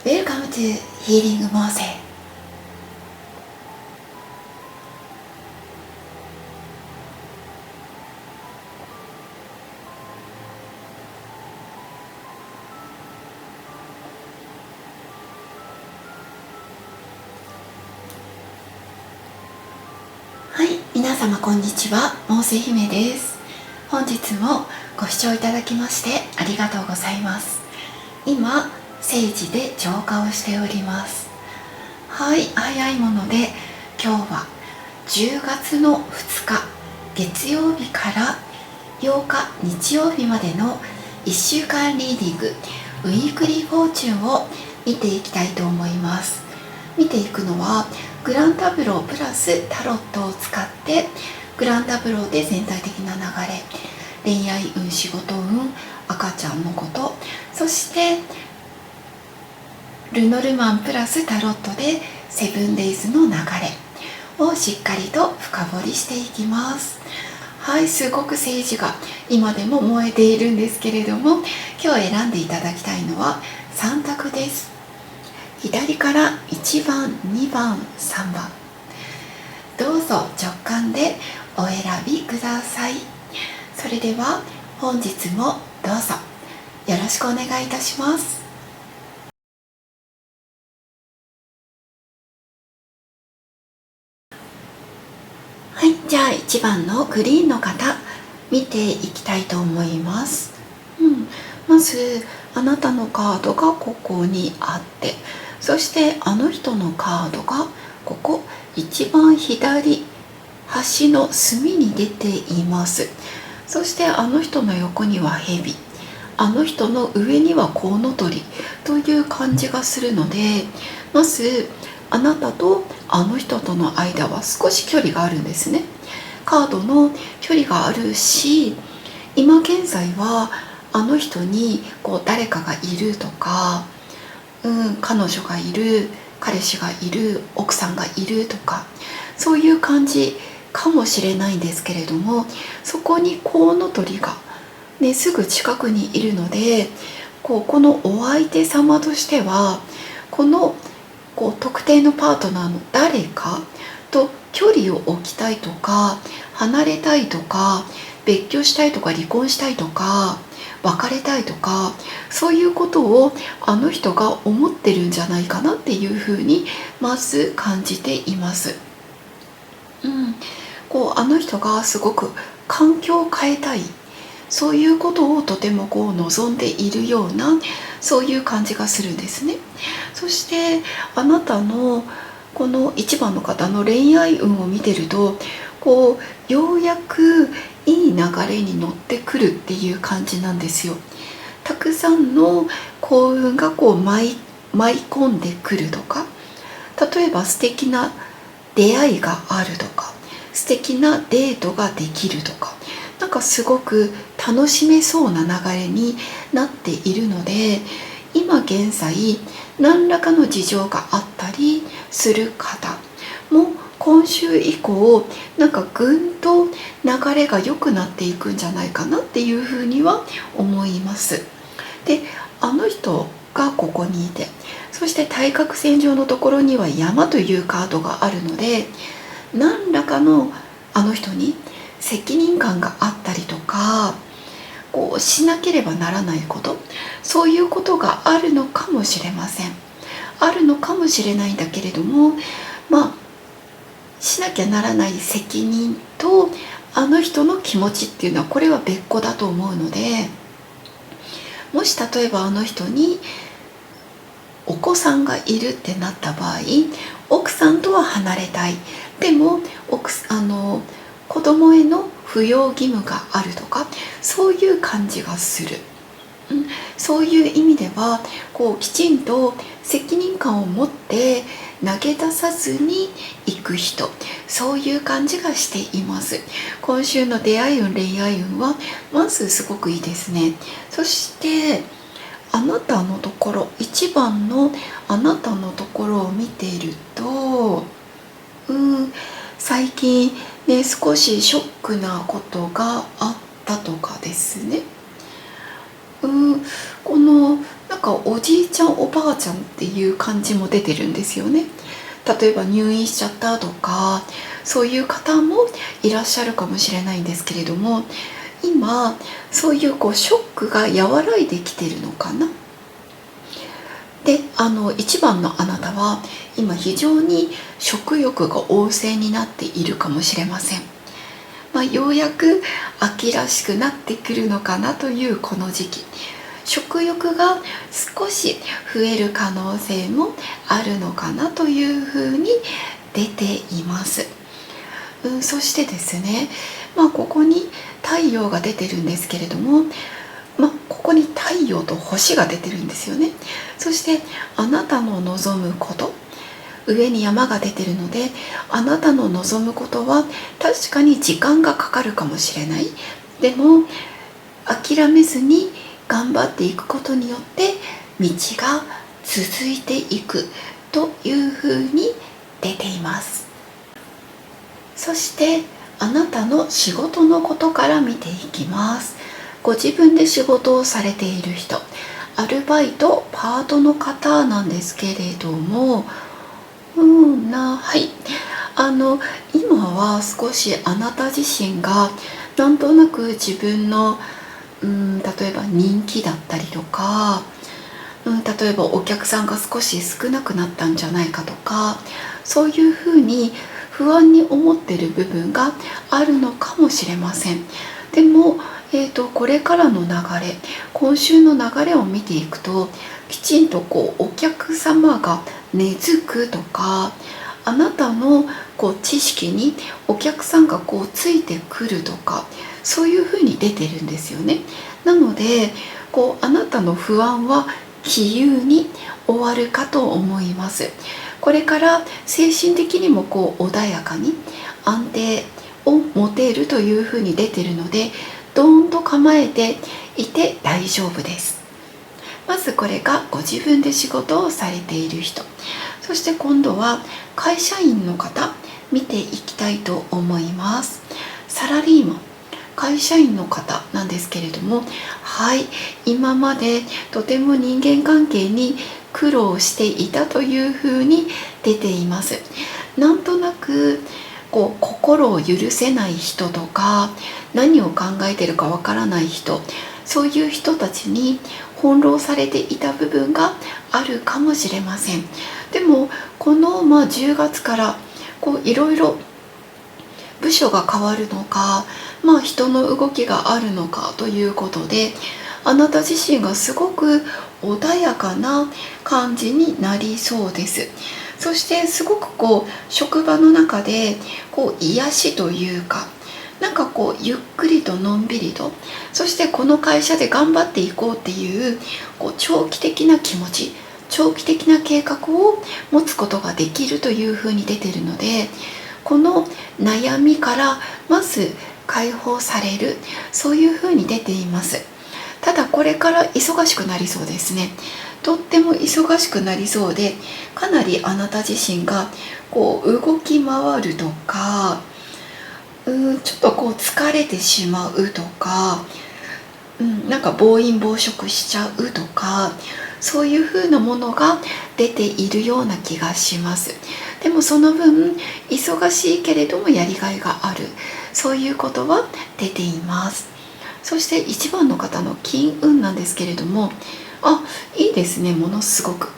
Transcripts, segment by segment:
Welcome to Healing Mose。はい、皆様こんにちは、モーセ姫です。本日もご視聴いただきましてありがとうございます。今、聖地で浄化をしております。はい、早いもので今日は10月の2日月曜日から8日日曜日までの1週間リーディングウィークリーフォーチュンを見ていきたいと思います。見ていくのはグランタブロープラスタロットを使って、グランタブローで全体的な流れ、恋愛運、仕事運、赤ちゃんのこと、そしてルノルマンプラスタロットでセブンデイズの流れをしっかりと深掘りしていきます。はい、すごく政治が今でも燃えているんですけれども、今日選んでいただきたいのは3択です。左から1番、2番、3番、どうぞ直感でお選びください。それでは本日もどうぞよろしくお願いいたします。はい、じゃあ1番のグリーンの方見ていきたいと思います。まずあなたのカードがここにあって、そしてあの人のカードがここ一番左端の隅に出ています。そしてあの人の横には蛇、あの人の上にはコウノトリという感じがするので、まずあなたとあの人との間は少し距離があるんですね。カードの距離があるし、今現在はあの人に誰かがいるとか、彼女がいる、彼氏がいる、奥さんがいるとか、そういう感じかもしれないんですけれども、そこにコウノトリが、すぐ近くにいるので、このお相手様としてはこの特定のパートナーの誰かと距離を置きたいとか、離れたいとか、別居したいとか、離婚したいとか、別れたいとか、そういうことをあの人が思ってるんじゃないかなっていうふうにまず感じています。あの人がすごく環境を変えたい、そういうことをとても望んでいるような、そういう感じがするんですね。そしてあなたのこの1番の方の恋愛運を見てると、ようやくいい流れに乗ってくるっていう感じなんですよ。たくさんの幸運が舞い込んでくるとか、例えば素敵な出会いがあるとか、素敵なデートができるとか、なんかすごく楽しめそうな流れになっているので、今現在何らかの事情があったりする方も今週以降なんかぐんと流れが良くなっていくんじゃないかなっていうふうには思います。で、あの人がここにいて、そして対角線上のところには山というカードがあるので、何らかのあの人に責任感があったりとか、しなければならないこと、そういうことがあるのかもしれません。あるのかもしれないんだけれども、しなきゃならない責任とあの人の気持ちっていうのは、これは別個だと思うので、もし例えばあの人にお子さんがいるってなった場合、奥さんとは離れたい、でも子供への扶養義務があるとか、そういう感じがする。そういう意味ではきちんと責任感を持って投げ出さずに行く人、そういう感じがしています。今週の出会い運、恋愛運はまずすごくいいですね。そしてあなたのところ、1番のあなたのところを見ていると、最近少しショックなことがあったとかですね。なんかおじいちゃんおばあちゃんっていう感じも出てるんですよね。例えば入院しちゃったとか、そういう方もいらっしゃるかもしれないんですけれども、今そういうショックが和らいできてるのかな。で、一番のあなたは今非常に食欲が旺盛になっているかもしれません。ようやく秋らしくなってくるのかなというこの時期、食欲が少し増える可能性もあるのかなというふうに出ています。そしてですね、ここに太陽が出てるんですけれども、ここに太陽と星が出てるんですよね。そしてあなたの望むこと、上に山が出てるので、あなたの望むことは確かに時間がかかるかもしれない。でも諦めずに頑張っていくことによって道が続いていくというふうに出ています。そしてあなたの仕事のことから見ていきます。ご自分で仕事をされている人、アルバイト、パートの方なんですけれども、はい、今は少しあなた自身がなんとなく自分の例えば人気だったりとか、例えばお客さんが少し少なくなったんじゃないかとか、そういうふうに不安に思ってる部分があるのかもしれません。でも、これからの流れ、今週の流れを見ていくと、きちんとお客様が根付くとか、あなたの知識にお客さんがついてくるとか、そういうふうに出てるんですよね。なのであなたの不安は気憂に終わるかと思います。これから精神的にも穏やかに安定を持てるというふうに出てるので、ドーンと構えていて大丈夫です。まずこれがご自分で仕事をされている人。そして今度は会社員の方見ていきたいと思います。サラリーマン、会社員の方なんですけれども、はい、今までとても人間関係に苦労していたというふうに出ています。なんとなく心を許せない人とか、何を考えてるかわからない人、そういう人たちに翻弄されていた部分があるかもしれません。でもこの10月からいろいろ部署が変わるのか、人の動きがあるのかということで、あなた自身がすごく穏やかな感じになりそうです。そしてすごく職場の中で癒しというか、なんかゆっくりとのんびりと、そしてこの会社で頑張っていこうっていう長期的な気持ち、長期的な計画を持つことができるというふうに出ているので、この悩みからまず解放される、そういうふうに出ています。ただこれから忙しくなりそうですね。とっても忙しくなりそうで、かなりあなた自身が動き回るとか、ちょっと疲れてしまうとか、なんか暴飲暴食しちゃうとか、そういう風なものが出ているような気がします。でもその分忙しいけれどもやりがいがある、そういうことは出ています。そして1番の方の金運なんですけれども、いいですね、ものすごく。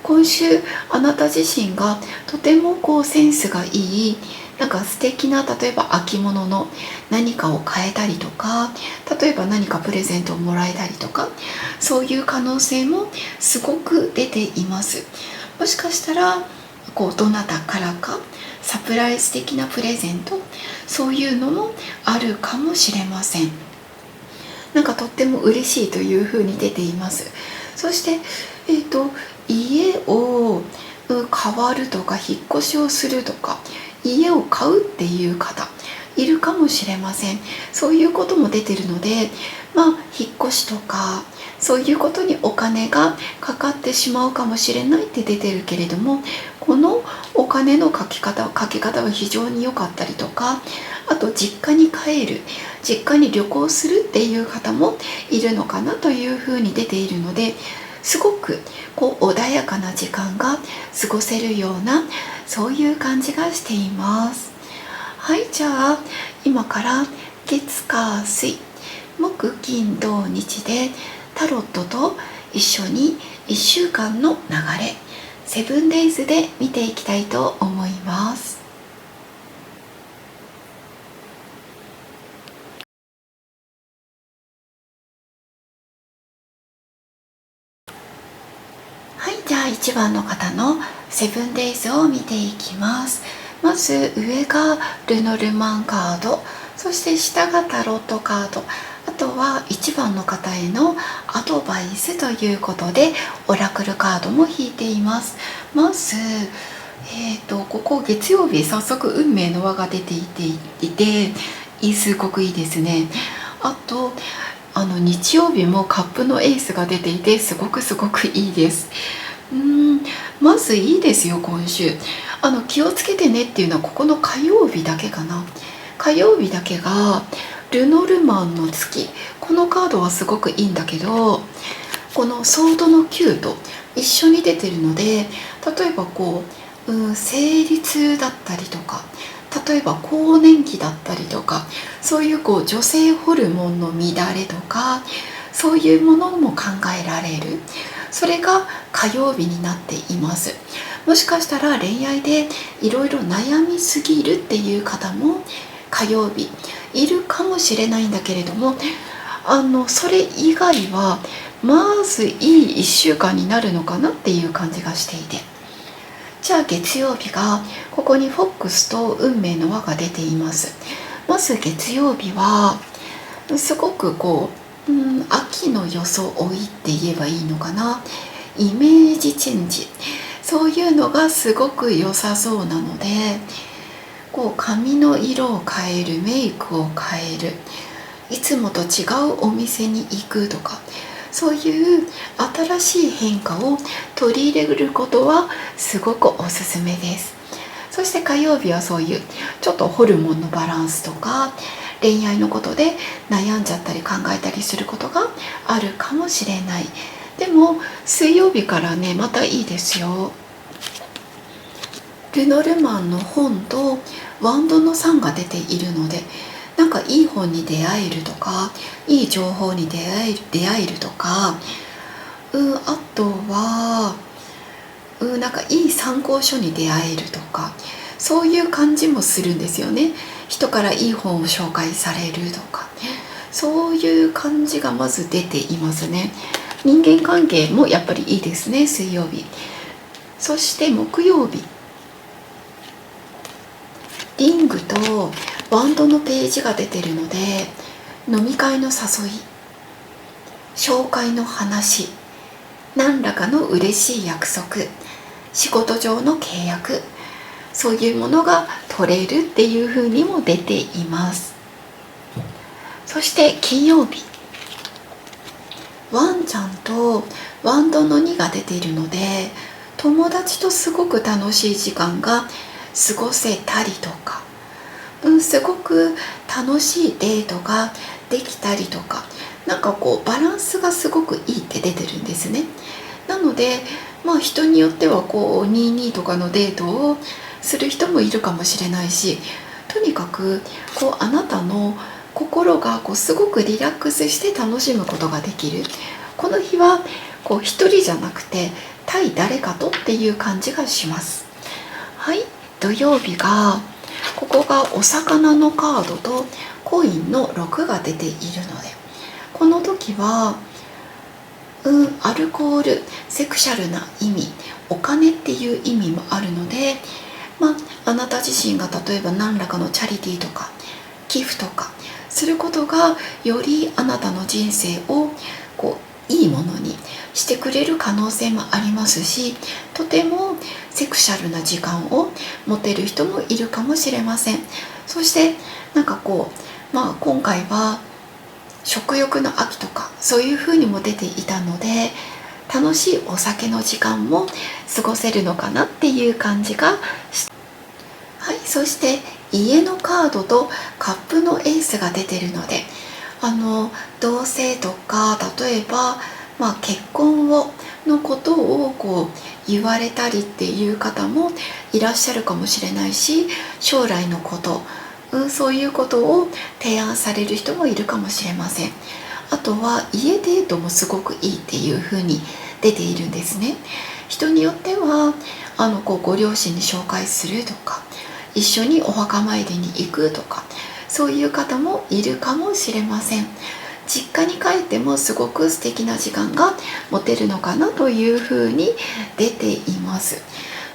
今週あなた自身がとてもセンスがいい、なんか素敵な、例えば秋物の何かを変えたりとか、例えば何かプレゼントをもらえたりとか、そういう可能性もすごく出ています。もしかしたらどなたからかサプライズ的なプレゼント、そういうのもあるかもしれません。なんかとっても嬉しいというふうに出ています。そして家を変わるとか引っ越しをするとか、家を買うっていう方いるかもしれません。そういうことも出てるので、引っ越しとかそういうことにお金がかかってしまうかもしれないって出てるけれども、このお金のかけ方は非常に良かったりとか、あと実家に帰る、実家に旅行するっていう方もいるのかなというふうに出ているので、すごくこう穏やかな時間が過ごせるような、そういう感じがしています。はい、じゃあ今から月火水木金土日でタロットと一緒に1週間の流れ、セブンデイズで見ていきたいと思います。はい、じゃあ1番の方のセブンデイズを見ていきます。まず上がルノルマンカード、そして下がタロットカード、あとは1番の方へのアドバイスということでオラクルカードも引いています。まずここ月曜日、早速運命の輪が出ていてすごくいいですね。あと日曜日もカップのエースが出ていてすごくいいです。まずいいですよ。今週気をつけてねっていうのはここの火曜日だけかな。火曜日だけがルノルマンの月、このカードはすごくいいんだけど、このソードの9と一緒に出てるので、例えば生理痛だったりとか、例えば更年期だったりとか、そういう女性ホルモンの乱れとか、そういうものも考えられる、それが火曜日になっています。もしかしたら恋愛でいろいろ悩みすぎるっていう方も火曜日いるかもしれないんだけれども、それ以外はまずいい1週間になるのかなっていう感じがしていて、じゃあ月曜日がここにフォックスと運命の輪が出ています。まず月曜日はすごく秋の装いって言えばいいのかな、イメージチェンジ、そういうのがすごく良さそうなので、髪の色を変える、メイクを変える、いつもと違うお店に行くとか、そういう新しい変化を取り入れることはすごくおすすめです。そして火曜日はそういうちょっとホルモンのバランスとか、恋愛のことで悩んじゃったり考えたりすることがあるかもしれない。でも水曜日からね、またいいですよ。ルノルマンの本とワンドの3が出ているので、なんかいい本に出会えるとか、いい情報に出会えるとか、あとはなんかいい参考書に出会えるとか、そういう感じもするんですよね。人からいい本を紹介されるとか、そういう感じがまず出ていますね。人間関係もやっぱりいいですね、水曜日。そして木曜日、リングとワンドのページが出てるので、飲み会の誘い、紹介の話、何らかの嬉しい約束、仕事上の契約、そういうものが取れるっていう風にも出ています。そして金曜日、ワンちゃんとワンドの2が出ているので、友達とすごく楽しい時間が過ごせたりとか、すごく楽しいデートができたりとか、なんかバランスがすごくいいって出てるんですね。なので人によっては22とかのデートをする人もいるかもしれないし、とにかくあなたの心がすごくリラックスして楽しむことができる。この日は一人じゃなくて対誰かとっていう感じがします。はい、土曜日がここがお魚のカードとコインの6が出ているので、この時はアルコール、セクシャルな意味、お金っていう意味もあるので、あなた自身が例えば何らかのチャリティーとか寄付とかすることが、よりあなたの人生をいいものにしてくれる可能性もありますし、とてもセクシャルな時間を持てる人もいるかもしれません。そしてなんか今回は食欲の秋とかそういう風にも出ていたので、楽しいお酒の時間も過ごせるのかなっていう感じがし、はい、そして家のカードとカップのエースが出てるので、同棲とか、例えば、結婚のことを言われたりっていう方もいらっしゃるかもしれないし、将来のこと、そういうことを提案される人もいるかもしれません。あとは家デートもすごくいいっていう風に出ているんですね。人によってはご両親に紹介するとか、一緒にお墓参りに行くとか、そういう方もいるかもしれません。実家に帰ってもすごく素敵な時間が持てるのかなというふうに出ています。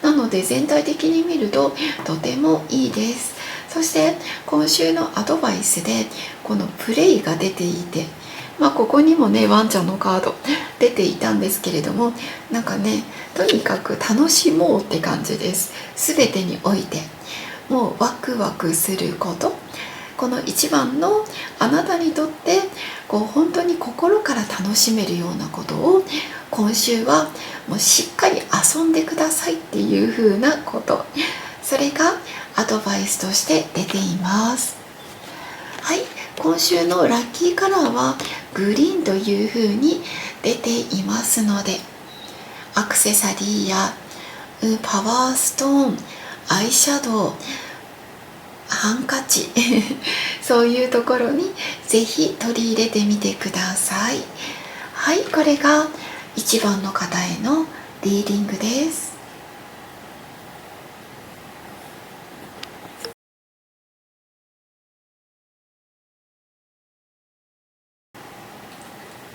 なので全体的に見るととてもいいです。そして今週のアドバイスでこのプレイが出ていて、ここにもねワンちゃんのカード出ていたんですけれども、なんかね、とにかく楽しもうって感じです。全てにおいてもうワクワクすること、この一番のあなたにとって本当に心から楽しめるようなことを今週はもうしっかり遊んでくださいっていう風なこと、それがアドバイスとして出ています。はい、今週のラッキーカラーはグリーンという風に出ていますので、アクセサリーやパワーストーン、アイシャドウ、ハンカチそういうところにぜひ取り入れてみてください。はい、これが1番の方へのリーディングです。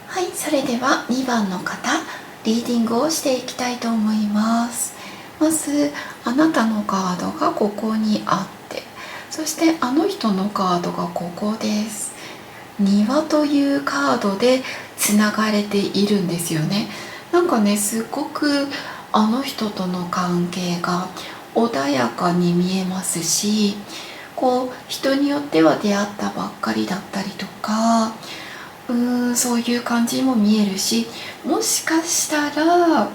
はい、それでは2番の方、リーディングをしていきたいと思います。まずあなたのカードがここにあって、そしてあの人のカードがここです。庭というカードでつながれているんですよね。なんかね、すごくあの人との関係が穏やかに見えますし、人によっては出会ったばっかりだったりとか、そういう感じも見えるし、もしかしたら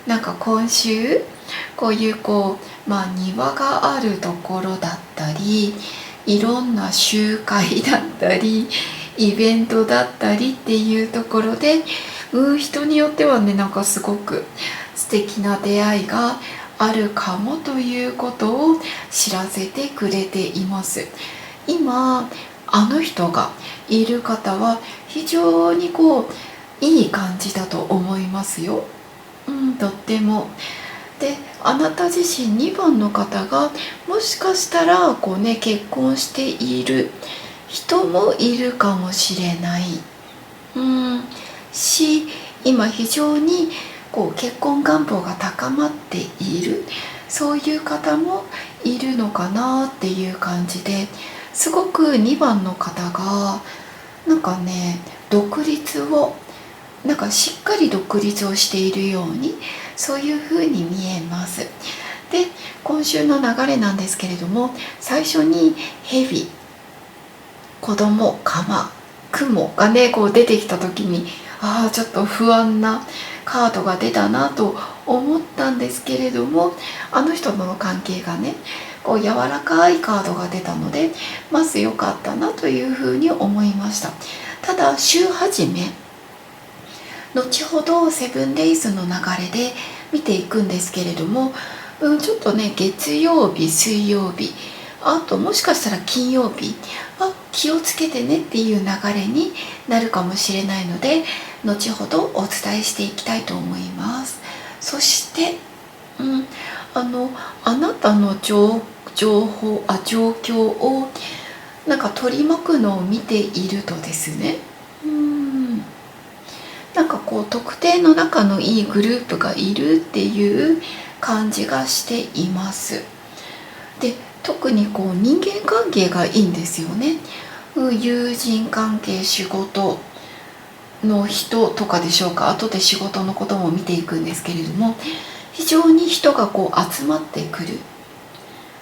なんか今週こういう庭があるところだったり、いろんな集会だったりイベントだったりっていうところで、人によってはね、なんかすごく素敵な出会いがあるかもということを知らせてくれています。今あの人がいる方は非常にいい感じだと思いますよ。とっても。で、あなた自身2番の方がもしかしたら結婚している人もいるかもしれないし、今非常に結婚願望が高まっている、そういう方もいるのかなっていう感じで、すごく2番の方がなんかね、しっかり独立をしているように、そういう風に見えます。で、今週の流れなんですけれども、最初に蛇、子供、釜、雲がね出てきた時に、ちょっと不安なカードが出たなと思ったんですけれども、あの人との関係がね柔らかいカードが出たので、まず良かったなというふうに思いました。ただ週始め、後ほどセブンデイズの流れで見ていくんですけれども、ちょっとね、月曜日、水曜日、あともしかしたら金曜日は気をつけてねっていう流れになるかもしれないので、後ほどお伝えしていきたいと思います。そして、あなたの状況をなんか取り巻くのを見ているとですね、なんか特定の仲のいいグループがいるっていう感じがしています。で、特に人間関係がいいんですよね。友人関係、仕事の人とかでしょうか。後で仕事のことも見ていくんですけれども、非常に人が集まってくる。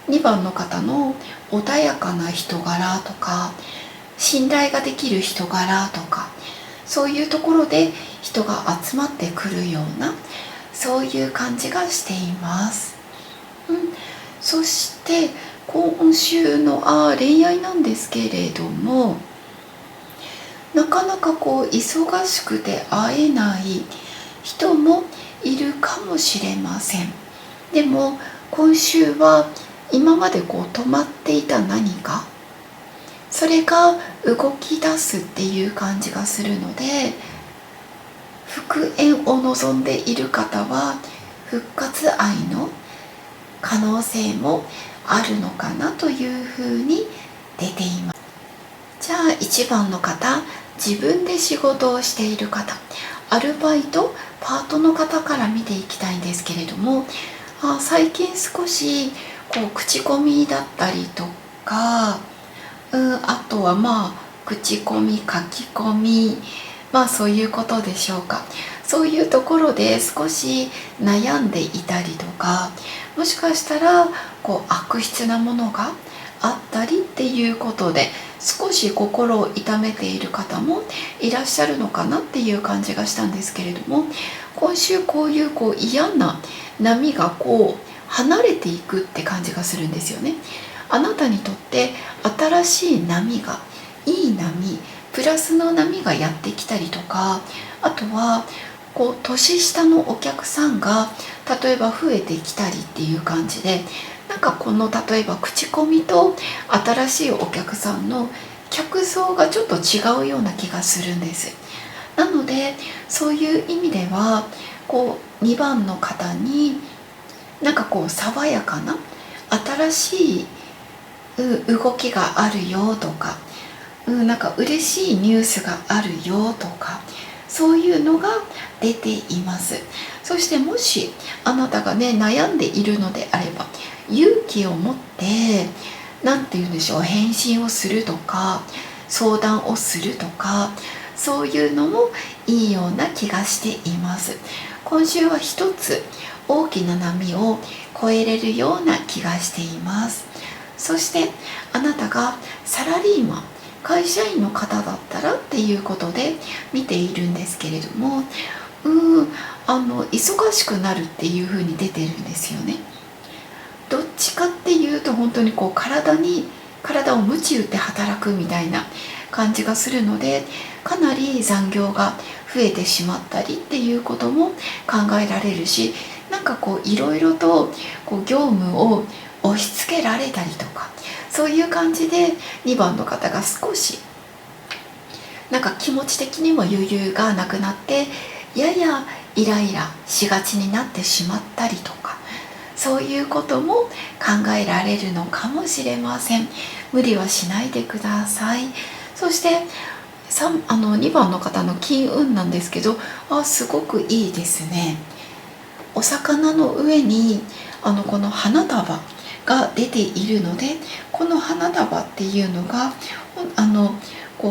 2番の方の穏やかな人柄とか、信頼ができる人柄とか、そういうところで人が集まってくるような、そういう感じがしています。そして今週の恋愛なんですけれども、なかなか忙しくて会えない人もいるかもしれません。でも今週は今まで止まっていた何か、それが動き出すっていう感じがするので、復縁を望んでいる方は復活愛の可能性もあるのかなというふうに出ています。じゃあ1番の方、自分で仕事をしている方、アルバイトパートの方から見ていきたいんですけれども、最近少し口コミだったりとか、あとは口コミ書き込み、そういうことでしょうか。そういうところで少し悩んでいたりとか、もしかしたら悪質なものがあったりっていうことで、少し心を痛めている方もいらっしゃるのかなっていう感じがしたんですけれども、今週こういう嫌な波が離れていくって感じがするんですよね。あなたにとって新しい波が、いい波、プラスの波がやってきたりとか、あとは年下のお客さんが例えば増えてきたりっていう感じで、例えば口コミと新しいお客さんの客層がちょっと違うような気がするんです。なのでそういう意味では2番の方に爽やかな新しい動きがあるよとか、嬉しいニュースがあるよとか、そういうのが出ています。そしてもしあなたがね悩んでいるのであれば、勇気を持って返信をするとか、相談をするとか、そういうのもいいような気がしています。今週は一つ大きな波を越えれるような気がしています。そしてあなたがサラリーマン、会社員の方だったらっていうことで見ているんですけれども、忙しくなるっていう風に出てるんですよね。どっちかっていうと本当に体を鞭打って働くみたいな感じがするので、かなり残業が増えてしまったりっていうことも考えられるし、いろいろと業務を押し付けられたりとか、そういう感じで2番の方が少し気持ち的にも余裕がなくなって、ややイライラしがちになってしまったりとか、そういうことも考えられるのかもしれません。無理はしないでください。そして2番の方の金運なんですけど、すごくいいですね。お魚の上にこの花束が出ているので、この花束っていうのが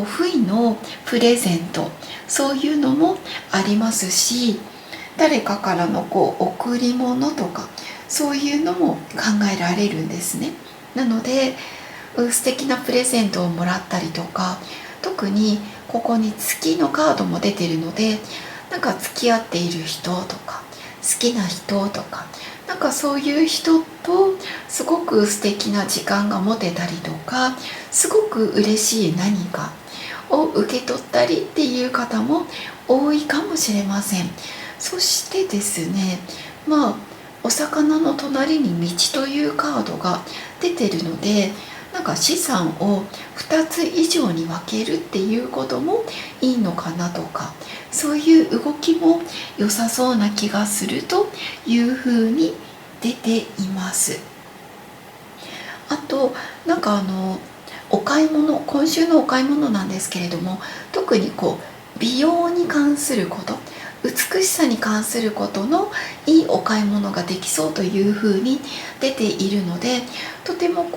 不意のプレゼント、そういうのもありますし、誰かからの贈り物とか、そういうのも考えられるんですね。なので素敵なプレゼントをもらったりとか、特にここに月のカードも出てるので、付き合っている人とか好きな人とか、そういう人とすごく素敵な時間が持てたりとか、すごく嬉しい何かを受け取ったりっていう方も多いかもしれません。そしてですね、お魚の隣に道というカードが出てるので、資産を2つ以上に分けるっていうこともいいのかなとか、そういう動きも良さそうな気がするというふうに出ています。あとお買い物、今週のお買い物なんですけれども、特に美容に関すること、美しさに関することのいいお買い物ができそうというふうに出ているので、とても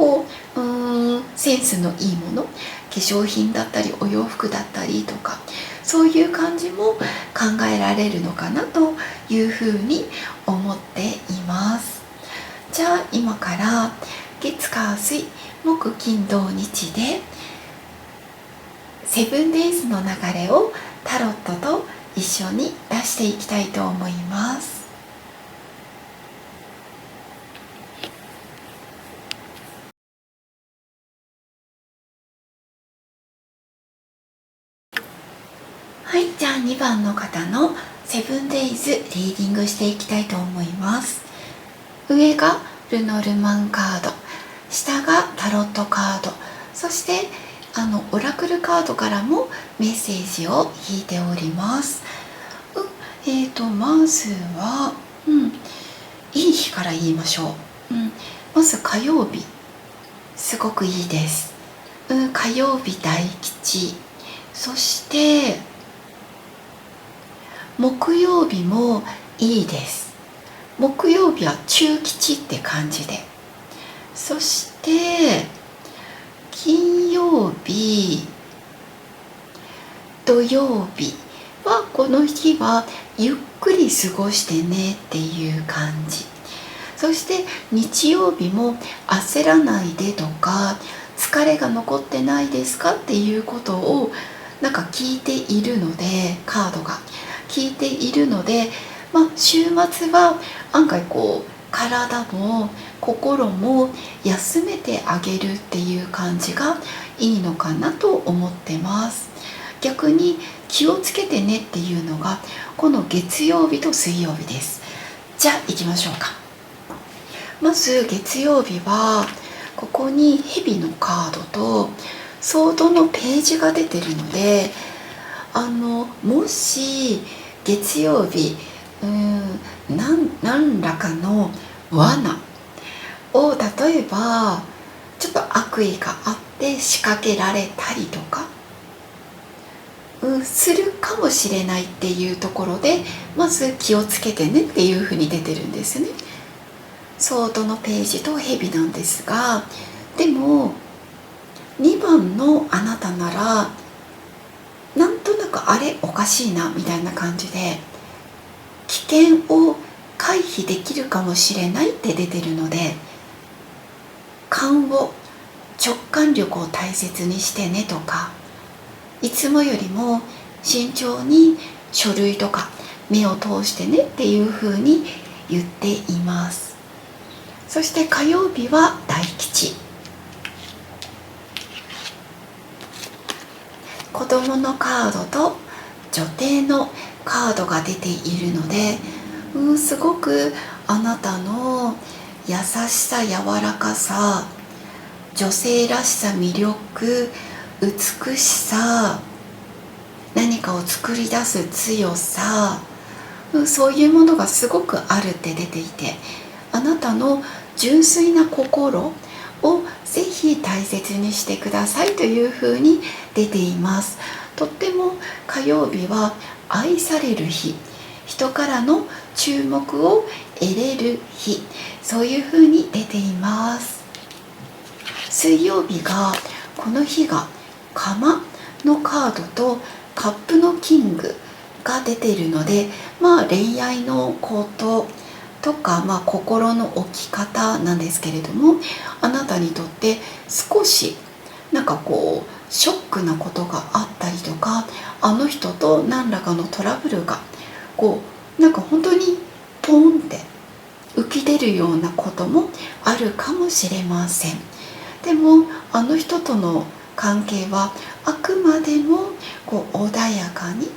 センスのいいもの、化粧品だったりお洋服だったりとか、そういう感じも考えられるのかなというふうに思っています。じゃあ今から月火水木金土日でセブンデイズの流れをタロットと一緒に出していきたいと思います。番の方のセブンデイズリーディングしていきたいと思います。上がルノルマンカード、下がタロットカード、そしてオラクルカードからもメッセージを引いております。まずは、いい日から言いましょう。まず火曜日、すごくいいです。火曜日大吉、そして木曜日もいいです。木曜日は中吉って感じで、そして金曜日、土曜日はこの日はゆっくり過ごしてねっていう感じ。そして日曜日も焦らないでとか、疲れが残ってないですかっていうことをなんか聞いているので、カードが聞いているので、週末は案外体も心も休めてあげるっていう感じがいいのかなと思ってます。逆に気をつけてねっていうのがこの月曜日と水曜日です。じゃあ行きましょうか。まず月曜日はここに蛇のカードとソードのページが出てるので、もし月曜日何らかの罠を、例えばちょっと悪意があって仕掛けられたりとか、するかもしれないっていうところで、まず気をつけてねっていうふうに出てるんですね。ソードのページと蛇なんですが、でも2番のあなたならなんとなくあれおかしいなみたいな感じで、危険を回避できるかもしれないって出てるので、勘を直感力を大切にしてねとか、いつもよりも慎重に書類とか目を通してねっていう風に言っています。そして火曜日は大吉、子供のカードと女帝のカードが出ているので、すごくあなたの優しさ、柔らかさ、女性らしさ、魅力、美しさ、何かを作り出す強さ、そういうものがすごくあるって出ていて、あなたの純粋な心をぜひ大切にしてくださいというふうに出ています。とっても火曜日は愛される日、人からの注目を得れる日、そういうふうに出ています。水曜日が、この日が鎌のカードとカップのキングが出ているので、恋愛のこととか、心の置き方なんですけれども、あなたにとって少しショックなことがあったりとか、あの人と何らかのトラブルが本当にポンって浮き出るようなこともあるかもしれません。でもあの人との関係はあくまでも穏やかに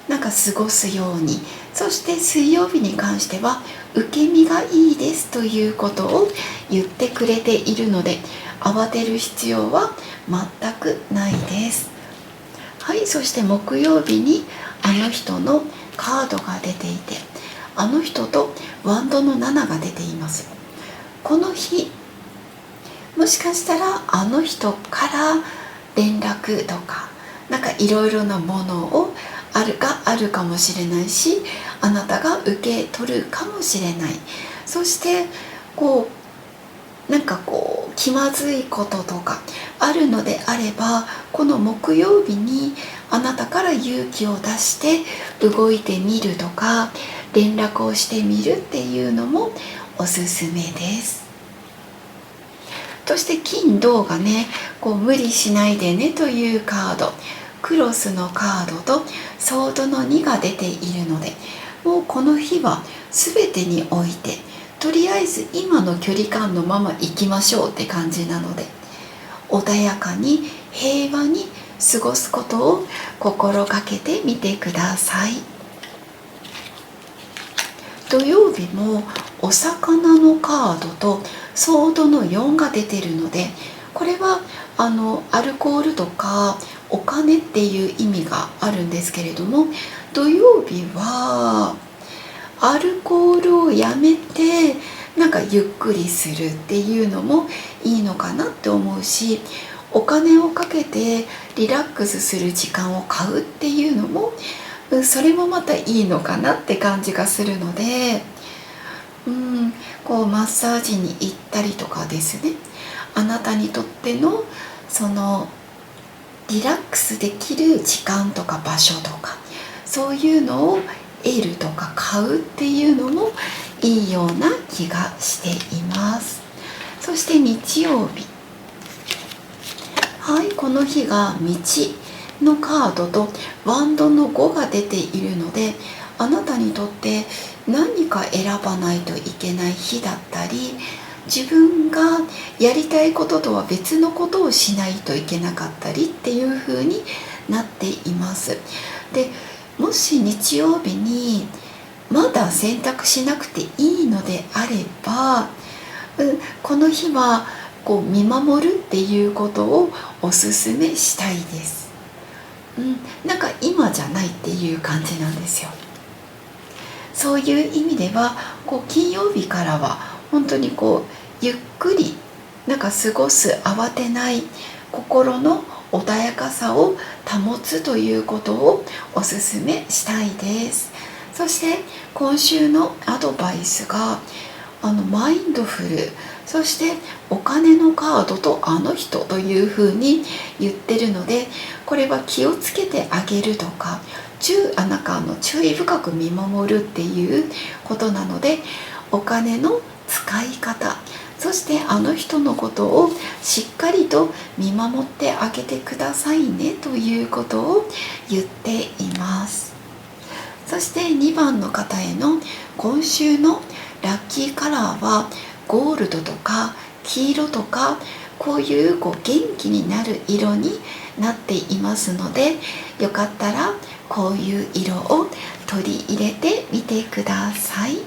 過ごすように、そして水曜日に関しては受け身がいいですということを言ってくれているので、慌てる必要は全くないです。はい、そして木曜日にあの人のカードが出ていて、あの人とワンドの7が出ています。この日もしかしたらあの人から連絡とかいろいろなものをあるかもしれないし、あなたが受け取るかもしれない。そして気まずいこととかあるのであれば、この木曜日にあなたから勇気を出して動いてみるとか、連絡をしてみるっていうのもおすすめです。そして金土がね、無理しないでねというカード、クロスのカードとソードの2が出ているので、もうこの日は全てにおいてとりあえず今の距離感のまま行きましょうって感じなので、穏やかに平和に過ごすことを心がけてみてください。土曜日もお魚のカードとソードの4が出てるので、これはアルコールとかお金っていう意味があるんですけれども、土曜日はアルコールをやめてなんかゆっくりするっていうのもいいのかなって思うし、お金をかけてリラックスする時間を買うっていうのも、それもまたいいのかなって感じがするので、こうマッサージに行ったりとかですね、あなたにとってのそのリラックスできる時間とか場所とか、そういうのを得るとか買うっていうのもいいような気がしています。そして日曜日、はい、この日が道のカードとワンドの5が出ているので、あなたにとって何か選ばないといけない日だったり、自分がやりたいこととは別のことをしないといけなかったりっていう風になっています。で、もし日曜日にまだ選択しなくていいのであれば、この日はこう見守るっていうことをおすすめしたいです。なんか今じゃないっていう感じなんですよ。そういう意味ではこう金曜日からは本当にこうゆっくりなんか過ごす、慌てない心の穏やかさを保つということをおすすめしたいです。そして今週のアドバイスがマインドフル、そしてお金のカードとあの人というふうに言ってるので、これは気をつけてあげるとかなんか注意深く見守るっていうことなので、お金の使い方、そしてあの人のことをしっかりと見守ってあげてくださいねということを言っています。そして2番の方への今週のラッキーカラーはゴールドとか黄色とか、こういう元気になる色になっていますので、よかったらこういう色を取り入れてみてください。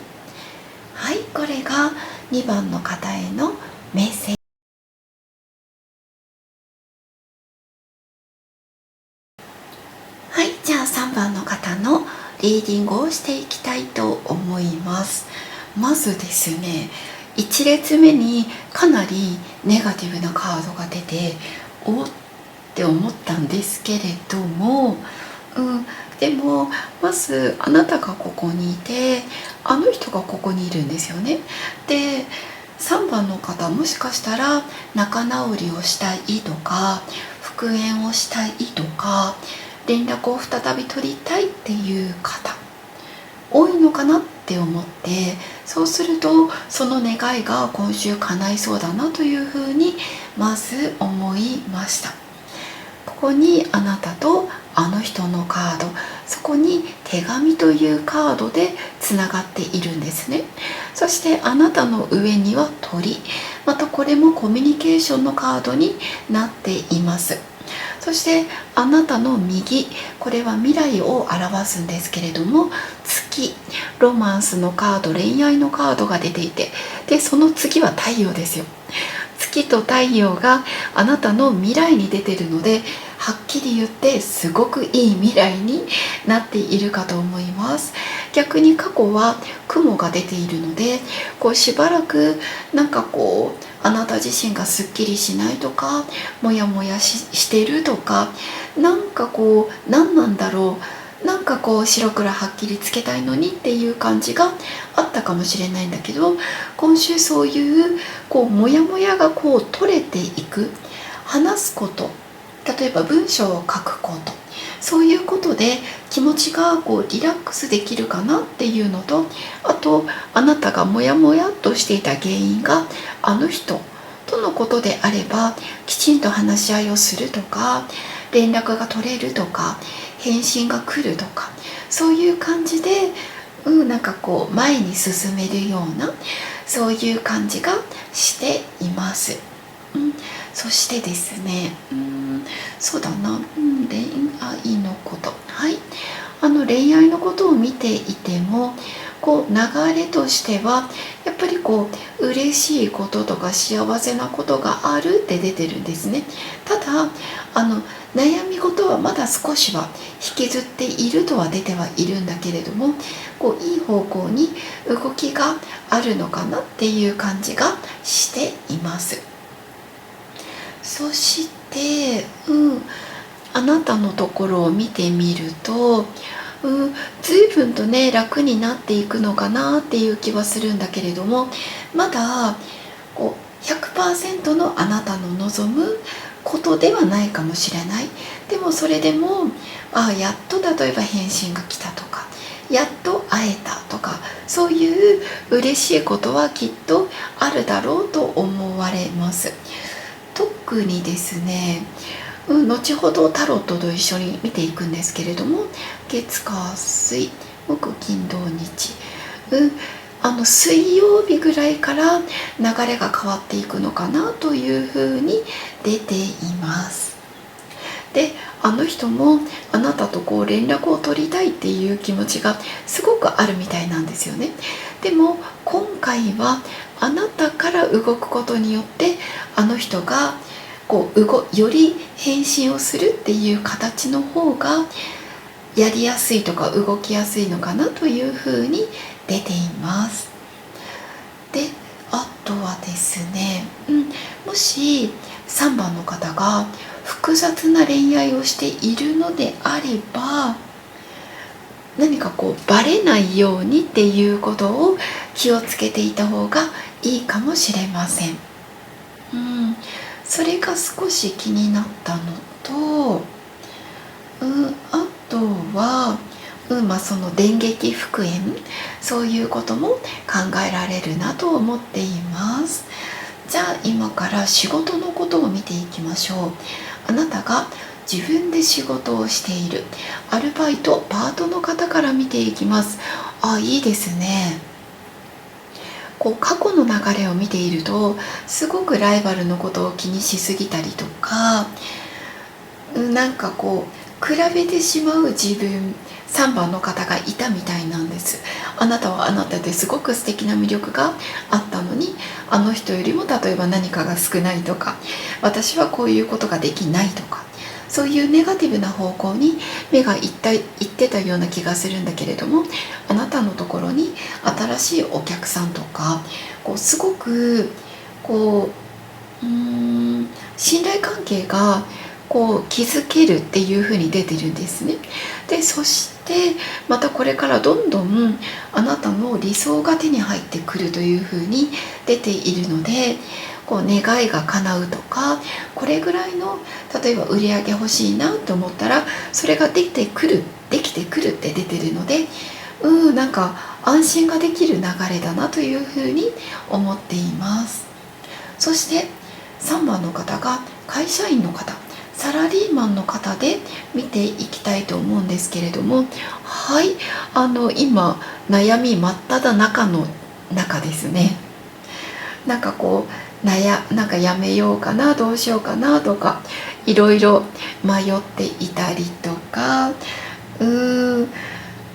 はい、これが2番の方へのメッセージ。はい、じゃあ3番の方のリーディングをしていきたいと思います。まずですね、1列目にかなりネガティブなカードが出て、おって思ったんですけれども、でもまずあなたがここにいて、あの人がここにいるんですよね。で、3番の方、もしかしたら仲直りをしたいとか復縁をしたいとか連絡を再び取りたいっていう方多いのかなって思って、そうするとその願いが今週叶いそうだなというふうにまず思いました。ここにあなたとあの人のカード、そこに手紙というカードでつながっているんですね。そしてあなたの上には鳥、またこれもコミュニケーションのカードになっています。そしてあなたの右、これは未来を表すんですけれども、月、ロマンスのカード、恋愛のカードが出ていて、でその次は太陽ですよ。月と太陽があなたの未来に出てるので、はっきり言ってすごくいい未来になっているかと思います。逆に過去は雲が出ているので、こうしばらくなんかこうあなた自身がすっきりしないとか、モヤモヤしてるとか、なんかこう何なんだろう、なんかこう白黒はっきりつけたいのにっていう感じがあったかもしれないんだけど、今週そういうこうモヤモヤがこう取れていく、話すこと、例えば文章を書くこと、そういうことで気持ちがこうリラックスできるかなっていうのと、あとあなたがモヤモヤっとしていた原因があの人とのことであれば、きちんと話し合いをするとか、連絡が取れるとか、返信が来るとか、そういう感じで、なんかこう前に進めるような、そういう感じがしています。そしてですね、そうだな、恋愛のこと、はい、恋愛のことを見ていても、こう流れとしてはやっぱりこう嬉しいこととか幸せなことがあるって出てるんですね。ただ悩み事はまだ少しは引きずっているとは出てはいるんだけれども、こういい方向に動きがあるのかなっていう感じがしています。そして、あなたのところを見てみると、随分とね楽になっていくのかなっていう気はするんだけれども、まだこう 100% のあなたの望むことではないかもしれない。でもそれでもやっと例えば返信が来たとか、やっと会えたとか、そういう嬉しいことはきっとあるだろうと思われます。特にですね、後ほどタロットと一緒に見ていくんですけれども、月火水木金土日、水曜日ぐらいから流れが変わっていくのかなというふうに出ています。で、あの人もあなたとこう連絡を取りたいっていう気持ちがすごくあるみたいなんですよね。でも今回はあなたから動くことによってあの人がこうより返信をするっていう形の方がやりやすいとか動きやすいのかなというふうに出ています。で、あとはですね、もし3番の方が複雑な恋愛をしているのであれば、何かこうバレないようにっていうことを気をつけていた方がいいかもしれません。それが少し気になったのと、あとは、その電撃復縁、そういうことも考えられるなと思っています。じゃあ今から仕事のことを見ていきましょう。あなたが自分で仕事をしているアルバイトパートの方から見ていきます。いいですね。こう過去の流れを見ているとすごくライバルのことを気にしすぎたりとか、なんかこう比べてしまう自分、3番の方がいたみたいなんです。あなたはあなたですごく素敵な魅力があったのに、あの人よりも例えば何かが少ないとか、私はこういうことができないとか、そういうネガティブな方向に目がいってたような気がするんだけれども、あなたのところに新しいお客さんとか、こうすごくこう信頼関係がこう築けるっていう風に出てるんですね。で、そしてまたこれからどんどんあなたの理想が手に入ってくるという風に出ているので、こう願いが叶うとか、これぐらいの例えば売り上げ欲しいなと思ったらそれができてくるって出てるので、なんか安心ができる流れだなという風に思っています。そして3番の方が会社員の方、サラリーマンの方で見ていきたいと思うんですけれども、はい、今悩み真っ只中の中ですね。なんかこうなんかやめようかな、どうしようかなとか、いろいろ迷っていたりとか、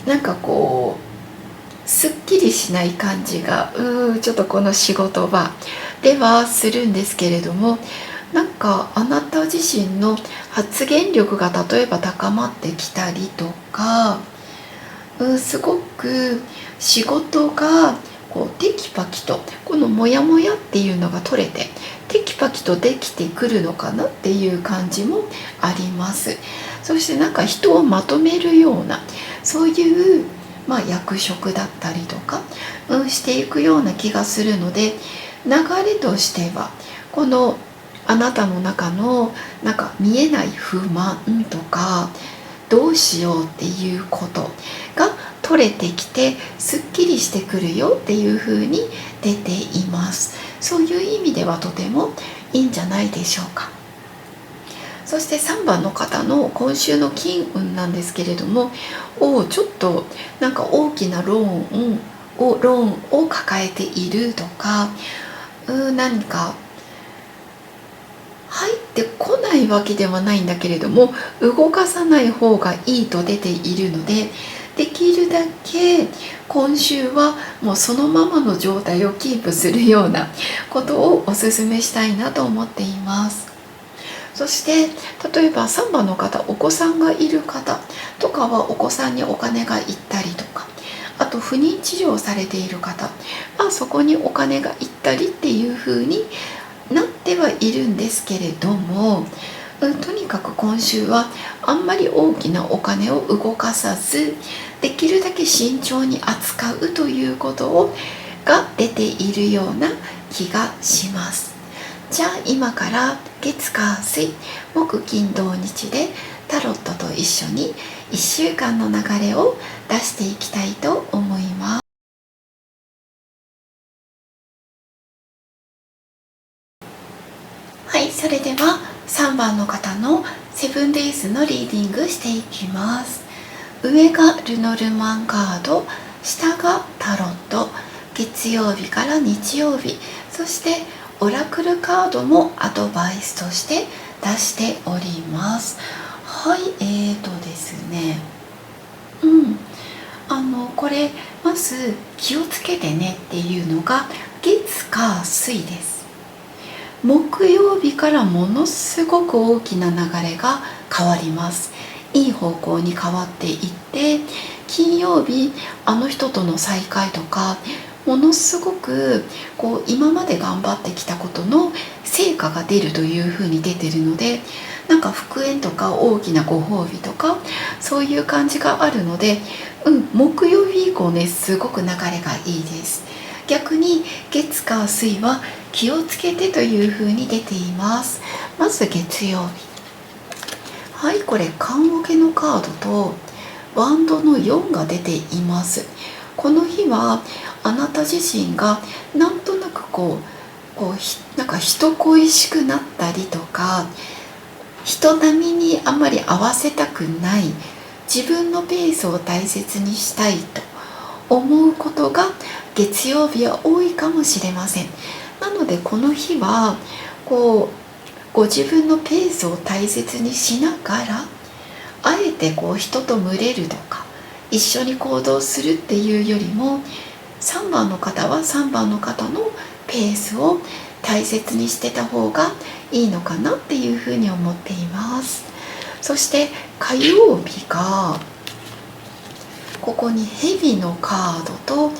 なんかこうすっきりしない感じがちょっとこの仕事場ではするんですけれども、なんかあなた自身の発言力が例えば高まってきたりとか、すごく仕事がこうテキパキと、このモヤモヤっていうのが取れてテキパキとできてくるのかなっていう感じもあります。そしてなんか人をまとめるような、そういう役職だったりとか、していくような気がするので、流れとしてはこのあなたの中のなんか見えない不満とか、どうしようっていうことが取れてきてすっきりしてくるよっていう風に出ています。そういう意味ではとてもいいんじゃないでしょうか。そして3番の方の今週の金運なんですけれども、ちょっとなんか大きなローンを抱えているとか、何か入ってこないわけではないんだけれども、動かさない方がいいと出ているので、できるだけ今週はもうそのままの状態をキープするようなことをおすすめしたいなと思っています。そして例えば3番の方、お子さんがいる方とかはお子さんにお金が行ったりとか、あと不妊治療をされている方、そこにお金が行ったりっていう風になってはいるんですけれども、とにかく今週はあんまり大きなお金を動かさず、できるだけ慎重に扱うということが出ているような気がします。じゃあ今から月火水木金土日でタロットと一緒に1週間の流れを出していきたいと思います。はい、それでは3番の方のセブンデイズのリーディングしていきます。上がルノルマンカード、下がタロット、月曜日から日曜日、そしてオラクルカードもアドバイスとして出しております。はい、ですね、これまず気をつけてねっていうのが月火水です。木曜日からものすごく大きな流れが変わります。いい方向に変わっていって、金曜日あの人との再会とか、ものすごく今まで頑張ってきたことの成果が出るというふうに出てるので、なんか復縁とか大きなご褒美とかそういう感じがあるので、木曜日以降ね、すごく流れがいいです。逆に月火水は気をつけてというふうに出ています。まず月曜日、はい、これ棺桶のカードとワンドの4が出ています。この日はあなた自身がなんとなくなんか人恋しくなったりとか、人並みにあまり合わせたくない、自分のペースを大切にしたいと思うことが月曜日は多いかもしれません。なのでこの日はご自分のペースを大切にしながら、あえて人と群れるとか一緒に行動するっていうよりも、3番の方は3番の方のペースを大切にしてた方がいいのかなっていうふうに思っています。そして火曜日がここにヘビのカードと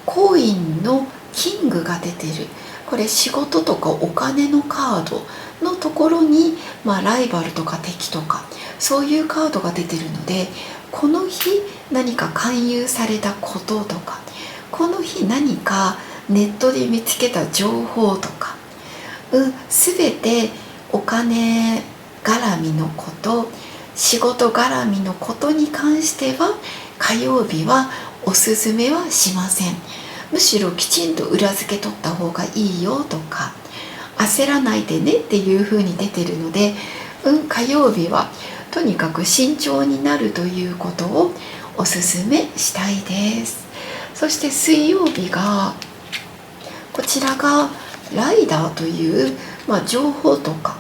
コインのキングが出てる。これ仕事とかお金のカードのところに、ライバルとか敵とかそういうカードが出てるので、この日何か勧誘されたこととか、この日何かネットで見つけた情報とか、全てお金絡みのこと、仕事絡みのことに関しては火曜日はおすすめはしません。むしろきちんと裏付け取った方がいいよとか、焦らないでねっていう風に出てるので、火曜日はとにかく慎重になるということをおすすめしたいです。そして水曜日がこちらがライダーという、情報とか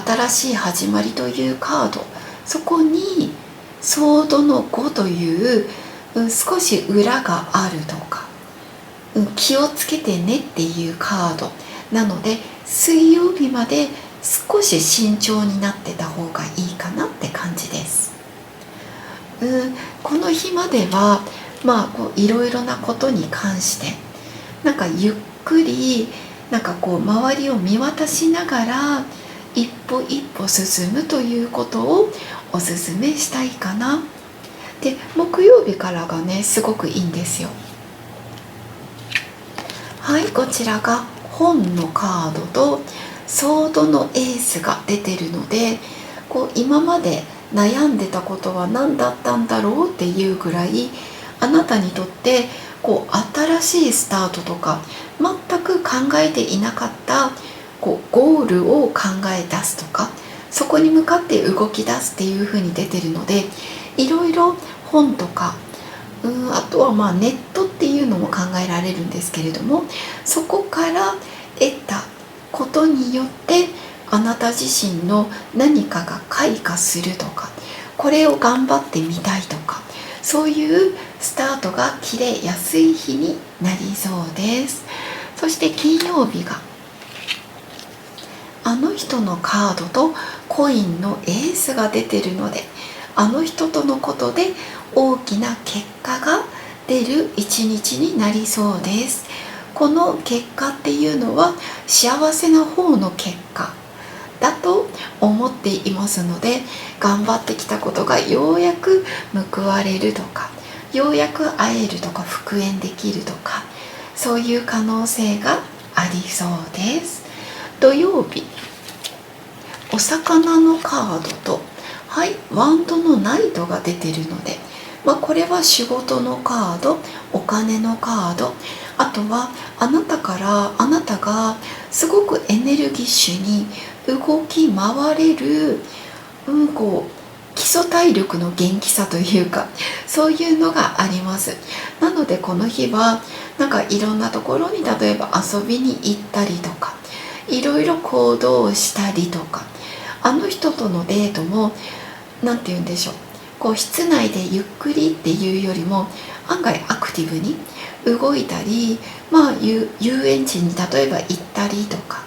新しい始まりというカード、そこにソードの5という、少し裏があるとか、気をつけてねっていうカードなので、水曜日まで少し慎重になってた方がいいかなって感じです。この日まではいろいろなことに関してなんかゆっくり周りを見渡しながら一歩一歩進むということをおすすめしたいかな。で、木曜日からがねすごくいいんですよ。はい、こちらが本のカードとソードのエースが出てるので、今まで悩んでたことは何だったんだろうっていうぐらい、あなたにとって新しいスタートとか全く考えていなかったゴールを考え出すとか、そこに向かって動き出すっていう風に出てるので、いろいろ本とかあとはネットっていうのも考えられるんですけれども、そこから得たことによってあなた自身の何かが開花するとか、これを頑張ってみたいとか、そういうスタートが切れやすい日になりそうです。そして金曜日があの人のカードとコインのエースが出てるので、あの人とのことで大きな結果が出る一日になりそうです。この結果っていうのは幸せな方の結果だと思っていますので、頑張ってきたことがようやく報われるとか、ようやく会えるとか、復縁できるとか、そういう可能性がありそうです。土曜日、お魚のカードと、はい、ワンドのナイトが出てるので、これは仕事のカード、お金のカード、あとはあなたがすごくエネルギッシュに動き回れる、基礎体力の元気さというか、そういうのがあります。なのでこの日はなんかいろんなところに、例えば遊びに行ったりとか、いろいろ行動をしたりとか、あの人とのデートもなんて言うんでしょう、室内でゆっくりっていうよりも案外アクティブに動いたり、遊園地に例えば行ったりとか、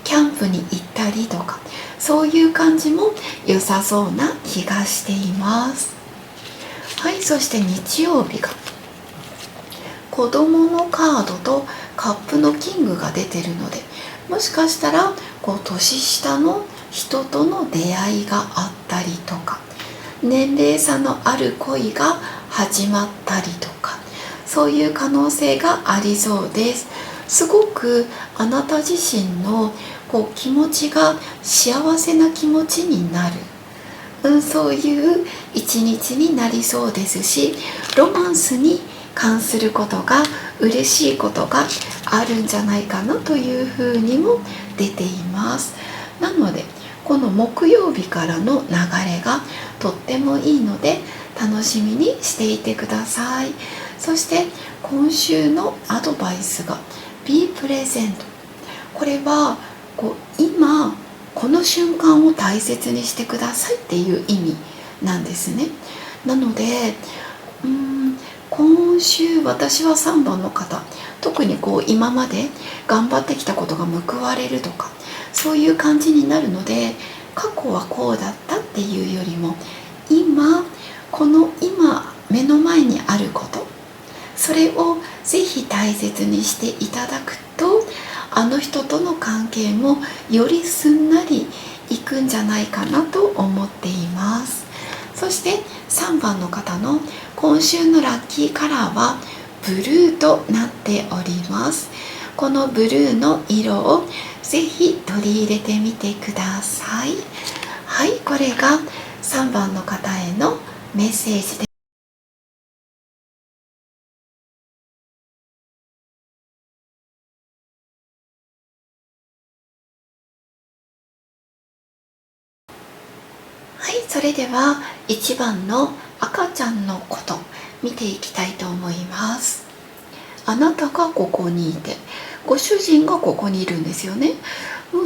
キャンプに行ったりとか、そういう感じも良さそうな気がしています。はい、そして日曜日が子供のカードとカップのキングが出てるので、もしかしたら年下の人との出会いがあったりとか、年齢差のある恋が始まったりとか、そういう可能性がありそうです。すごくあなた自身の気持ちが幸せな気持ちになる、そういう一日になりそうですし、ロマンスに関することが、嬉しいことがあるんじゃないかなというふうにも出ています。なのでこの木曜日からの流れがとってもいいので、楽しみにしていてください。そして今週のアドバイスが Be Present。 これは今この瞬間を大切にしてくださいっていう意味なんですね。なので今週、私は3番の方、特に今まで頑張ってきたことが報われるとか、そういう感じになるので、過去はこうだったっていうよりも、今目の前にあること、それをぜひ大切にしていただくと、あの人との関係もよりすんなりいくんじゃないかなと思っています。そして3番の方の今週のラッキーカラーはブルーとなっております。このブルーの色をぜひ取り入れてみてください。はい、これが3番の方へのメッセージです。はい、それでは1番の赤ちゃんのこと見ていきたいと思います。あなたがここにいて、ご主人がここにいるんですよね。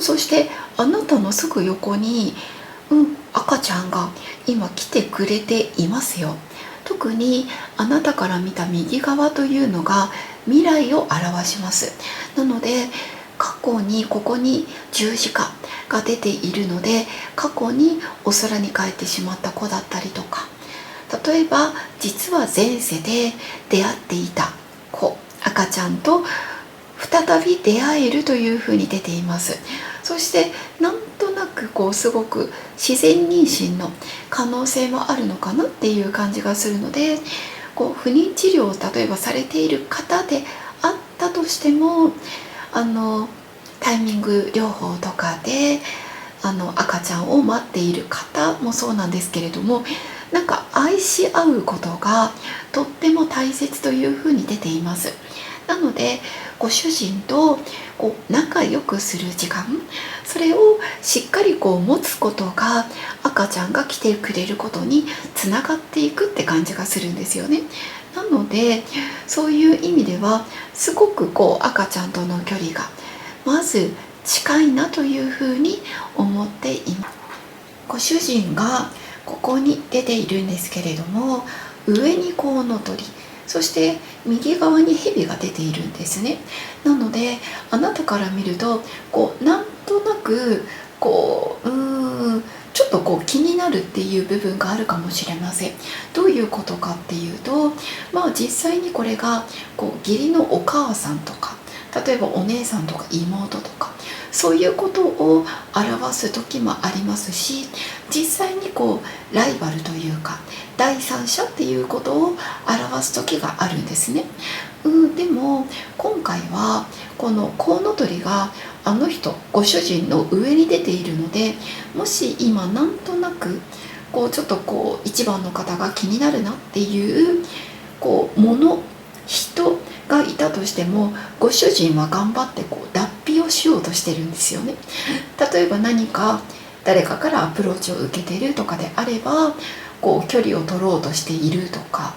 そしてあなたのすぐ横に、赤ちゃんが今来てくれていますよ。特にあなたから見た右側というのが未来を表します。なので過去にここに十字架が出ているので、過去にお空に帰ってしまった子だったりとか、例えば実は前世で出会っていた子、赤ちゃんと再び出会えるというふうに出ています。そしてなんとなくすごく自然妊娠の可能性もあるのかなっていう感じがするので、不妊治療を例えばされている方であったとしても、タイミング療法とかで赤ちゃんを待っている方もそうなんですけれども、なんか愛し合うことがとっても大切というふうに出ています。なのでご主人と仲良くする時間、それをしっかり持つことが赤ちゃんが来てくれることにつながっていくって感じがするんですよね。なのでそういう意味ではすごく赤ちゃんとの距離がまず近いなというふうに思っています。ご主人がここに出ているんですけれども、上にコウノトリ、そして右側にヘビが出ているんですね。なのであなたから見るとなんとなくちょっと気になるっていう部分があるかもしれません。どういうことかっていうと、実際にこれが義理のお母さんとか、例えばお姉さんとか妹とか、そういうことを表す時もありますし、実際にライバルというか第三者っていうことを表す時があるんですね。でも今回はこのコウノトリがあの人ご主人の上に出ているので、もし今なんとなくちょっと一番の方が気になるなっていうもの人がいたとしても、ご主人は頑張って脱皮をしようとしてるんですよね。例えば何か誰かからアプローチを受けているとかであれば、距離を取ろうとしているとか、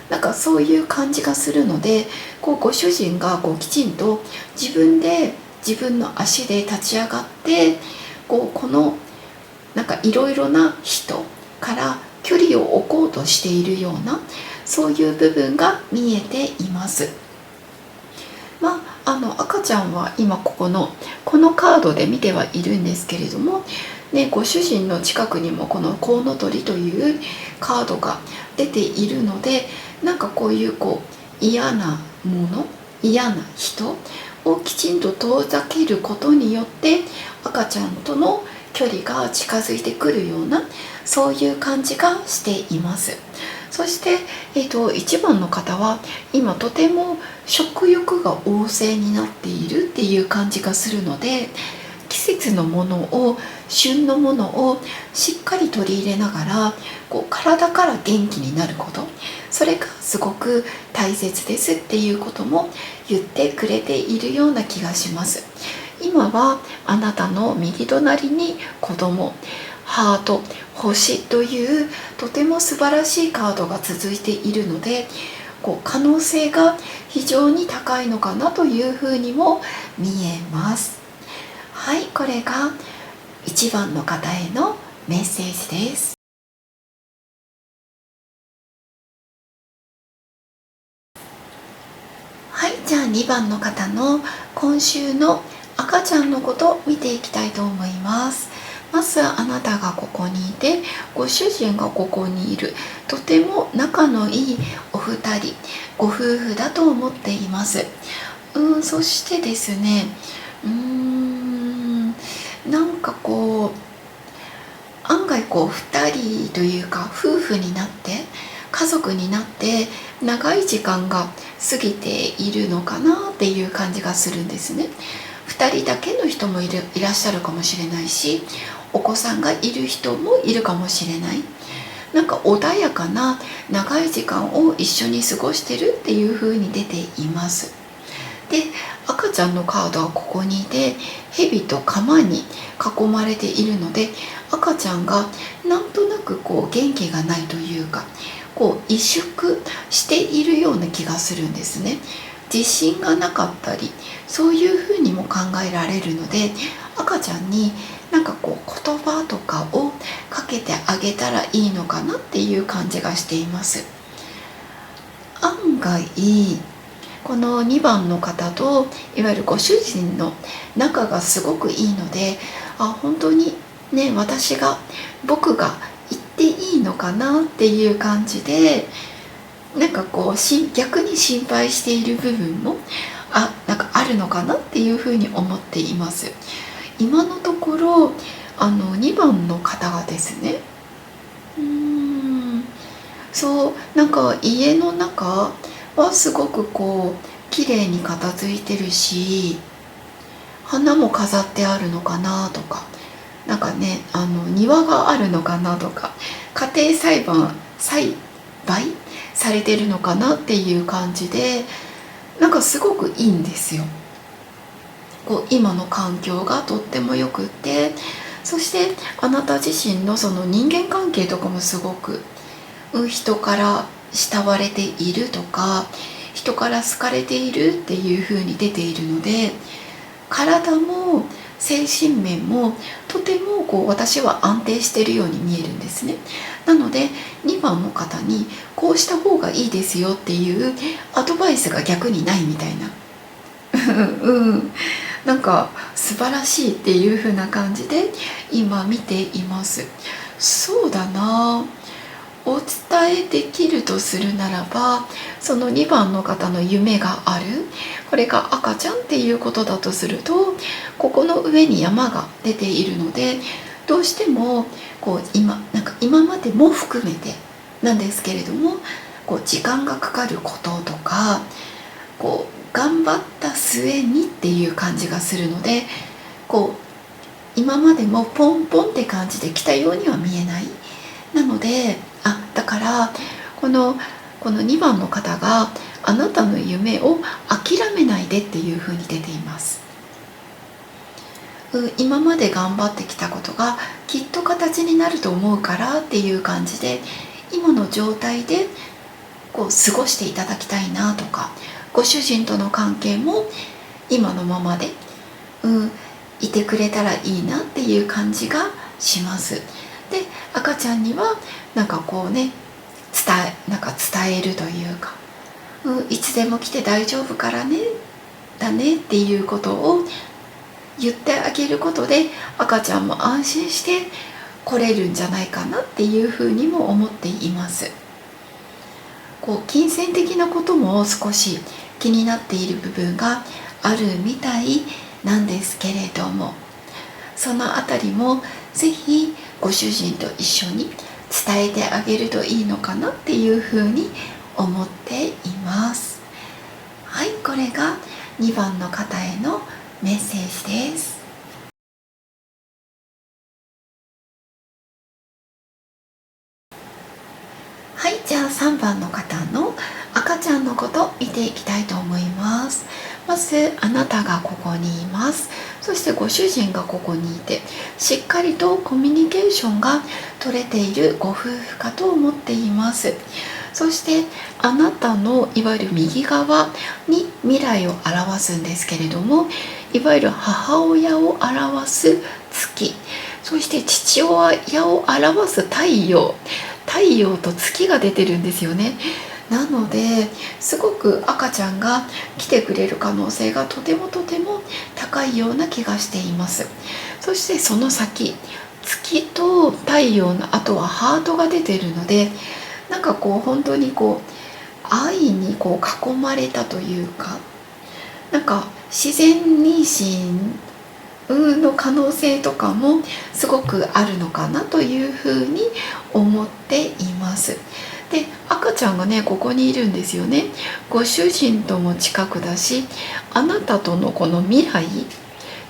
なんかそういう感じがするので、ご主人がきちんと自分で自分の足で立ち上がって、このなんかいろいろな人から距離を置こうとしているような、そういう部分が見えています。赤ちゃんは今このカードで見てはいるんですけれども、ご主人の近くにもこのコウノトリというカードが出ているので、なんかこういう嫌なもの、嫌な人をきちんと遠ざけることによって赤ちゃんとの距離が近づいてくるような、そういう感じがしています。そして、1番の方は今とても食欲が旺盛になっているっていう感じがするので、季節のものを、旬のものをしっかり取り入れながら体から元気になること、それがすごく大切ですっていうことも言ってくれているような気がします。今はあなたの右隣に子供、ハート、星というとても素晴らしいカードが続いているので、可能性が非常に高いのかなというふうにも見えます。はい、これが1番の方へのメッセージです。はい、じゃあ2番の方の今週の赤ちゃんのことを見ていきたいと思います。まずあなたがここにいて、ご主人がここにいる、とても仲のいいお二人、ご夫婦だと思っています。そしてですね、なんか案外2人というか夫婦になって家族になって長い時間が過ぎているのかなっていう感じがするんですね。2人だけの人もいらっしゃるかもしれないし、お子さんがいる人もいるかもしれない。なんか穏やかな長い時間を一緒に過ごしてるっていう風に出ています。で、赤ちゃんのカードはここにいて、蛇と鎌に囲まれているので、赤ちゃんがなんとなく元気がないというか、萎縮しているような気がするんですね。自信がなかったり、そういうふうにも考えられるので、赤ちゃんになんか言葉とかをかけてあげたらいいのかなっていう感じがしています。案外この2番の方といわゆるご主人の仲がすごくいいので、本当にね、僕が言っていいのかなっていう感じで、なんか逆に心配している部分もなんかあるのかなっていうふうに思っています。今のところ2番の方がですね、そうなんか家の中はすごく綺麗に片付いてるし、花も飾ってあるのかなとか、なんかね、庭があるのかなとか、家庭栽培されてるのかなっていう感じで、なんかすごくいいんですよ。今の環境がとってもよくって、そしてあなた自身のその人間関係とかもすごく人から慕われているとか、人から好かれているっていう風に出ているので、体も精神面もとても私は安定しているように見えるんですね。なので2番の方にこうした方がいいですよっていうアドバイスが逆にないみたいななんか素晴らしいっていう風な感じで今見ています。そうだな、お伝えできるとするならば、その2番の方の夢がある、これが赤ちゃんっていうことだとすると、ここの上に山が出ているので、どうしても今までも含めてなんですけれども、時間がかかることとか、頑張った末にっていう感じがするので、今までもポンポンって感じで来たようには見えない。なのでだからこの2番の方があなたの夢を諦めないでっていう風に出ています。今まで頑張ってきたことがきっと形になると思うからっていう感じで、今の状態で過ごしていただきたいなとか、ご主人との関係も今のままで、いてくれたらいいなっていう感じがします。で赤ちゃんには伝えるというか、いつでも来て大丈夫からねだねっていうことを言ってあげることで、赤ちゃんも安心して来れるんじゃないかなっていうふうにも思っています。金銭的なことも少し気になっている部分があるみたいなんですけれども、そのあたりもぜひご主人と一緒に伝えてあげるといいのかなっていうふうに思っています。はい、これが2番の方へのメッセージです。はい、じゃあ3番の方の赤ちゃんのこと見ていきたいと思います。まずあなたがここにいます。そしてご主人がここにいて、しっかりとコミュニケーションが取れているご夫婦かと思っています。そしてあなたのいわゆる右側に未来を表すんですけれども、いわゆる母親を表す月、そして父親を表す太陽と月が出てるんですよね。なのですごく赤ちゃんが来てくれる可能性がとても高いような気がしています。そしてその先、月と太陽の後はハートが出てるので、本当に愛に囲まれたというか、自然妊娠の可能性とかもすごくあるのかなというふうに思っています。で赤ちゃんがねここにいるんですよね。ご主人とも近くだし、あなたとのこの未来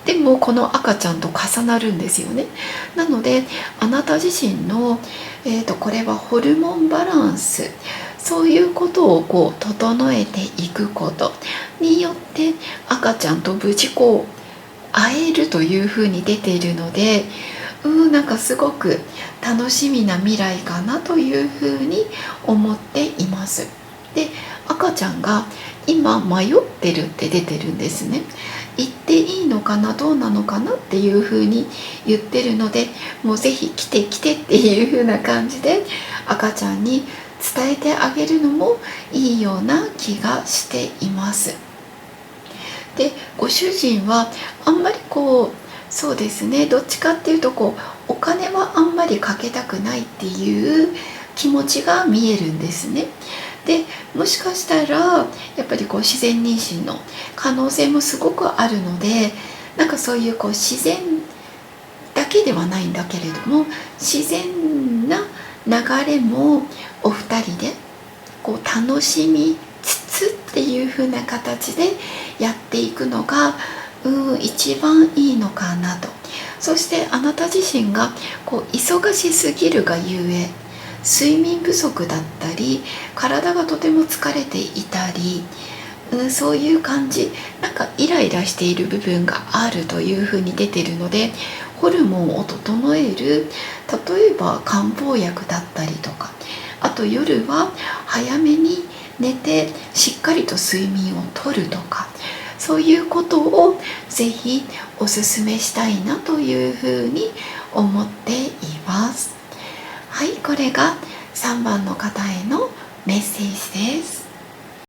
でもこの赤ちゃんと重なるんですよね。なのであなた自身の、これはホルモンバランス、そういうことを整えていくことによって赤ちゃんと無事会えるというふうに出ているので、すごく楽しみな未来かなというふうに思っています。で赤ちゃんが今迷ってるって出てるんですね。行っていいのかなどうなのかなっていうふうに言ってるので、もうぜひ来てっていう風な感じで赤ちゃんに伝えてあげるのもいいような気がしています。でご主人はあんまりそうですね、どっちかっていうとお金はあんまりかけたくないっていう気持ちが見えるんですね。でもしかしたらやっぱり自然妊娠の可能性もすごくあるので、そういう自然だけではないんだけれども、自然な流れもお二人で楽しみつつっていう風な形でやっていくのが一番いいのかなと。そしてあなた自身が忙しすぎるがゆえ、睡眠不足だったり体がとても疲れていたり、そういう感じ、イライラしている部分があるというふうに出てるので、ホルモンを整える、例えば漢方薬だったりとか、あと夜は早めに寝てしっかりと睡眠をとるとか、そういうことをぜひおすすめしたいなというふうに思っています。はい、これが3番の方へのメッセージです。